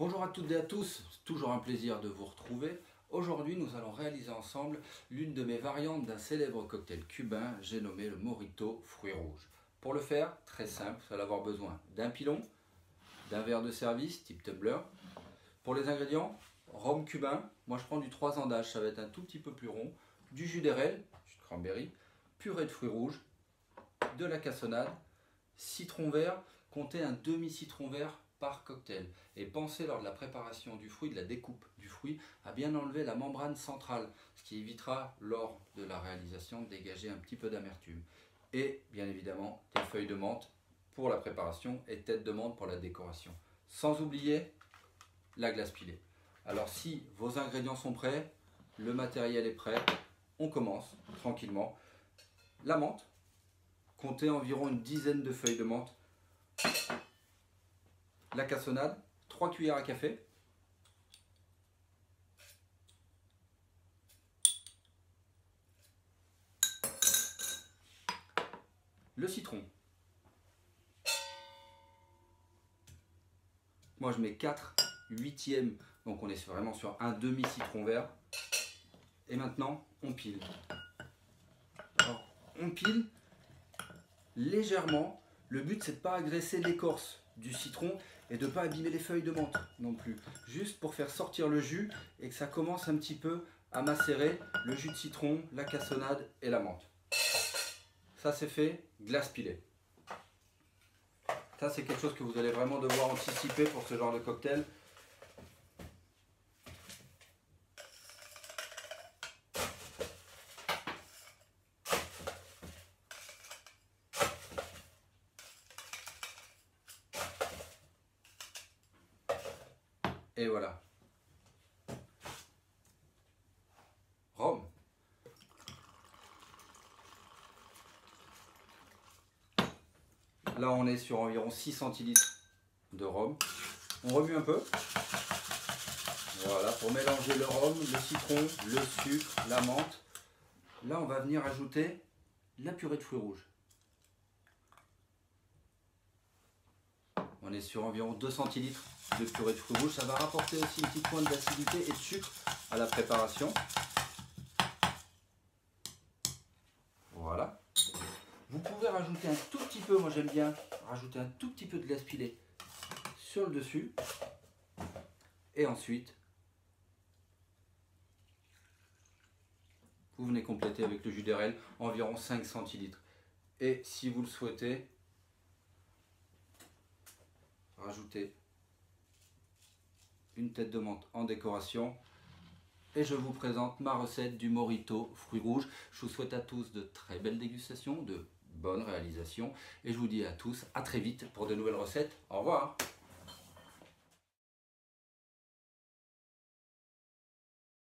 Bonjour à toutes et à tous, c'est toujours un plaisir de vous retrouver. Aujourd'hui, nous allons réaliser ensemble l'une de mes variantes d'un célèbre cocktail cubain, j'ai nommé le Mojito fruits rouges. Pour le faire, très simple, vous allez avoir besoin d'un pilon, d'un verre de service type tumbler. Pour les ingrédients, rhum cubain, moi je prends du 3 ans d'âge, ça va être un tout petit peu plus rond, du jus d'érel, jus de cranberry, purée de fruits rouges, de la cassonade, citron vert, comptez un demi-citron vert par cocktail. Et pensez lors de la préparation du fruit, de la découpe du fruit, à bien enlever la membrane centrale, ce qui évitera lors de la réalisation de dégager un petit peu d'amertume. Et bien évidemment, des feuilles de menthe pour la préparation et tête de menthe pour la décoration. Sans oublier la glace pilée. Alors si vos ingrédients sont prêts, le matériel est prêt, on commence tranquillement. La menthe, comptez environ une dizaine de feuilles de menthe. La cassonade, 3 cuillères à café. Le citron. Moi je mets 4 huitièmes, donc on est vraiment sur un demi-citron vert. Et maintenant, on pile. Alors, on pile légèrement. Le but, c'est de ne pas agresser l'écorce du citron et de ne pas abîmer les feuilles de menthe non plus. Juste pour faire sortir le jus et que ça commence un petit peu à macérer le jus de citron, la cassonade et la menthe. Ça, c'est fait, glace pilée. Ça, c'est quelque chose que vous allez vraiment devoir anticiper pour ce genre de cocktail. Et voilà. Rhum. Là, on est sur environ 6 centilitres de rhum. On remue un peu. Voilà, pour mélanger le rhum, le citron, le sucre, la menthe. Là, on va venir ajouter la purée de fruits rouges. On est sur environ 2 centilitres de purée de fruits rouges. Ça va rapporter aussi une petite pointe d'acidité et de sucre à la préparation. Voilà. Vous pouvez rajouter un tout petit peu, moi j'aime bien rajouter un tout petit peu de glace pilée sur le dessus. Et ensuite, vous venez compléter avec le jus d'érel, environ 5 centilitres. Et si vous le souhaitez, rajoutez une tête de menthe en décoration. Et je vous présente ma recette du Mojito fruits rouges. Je vous souhaite à tous de très belles dégustations, de bonnes réalisations. Et je vous dis à tous à très vite pour de nouvelles recettes. Au revoir.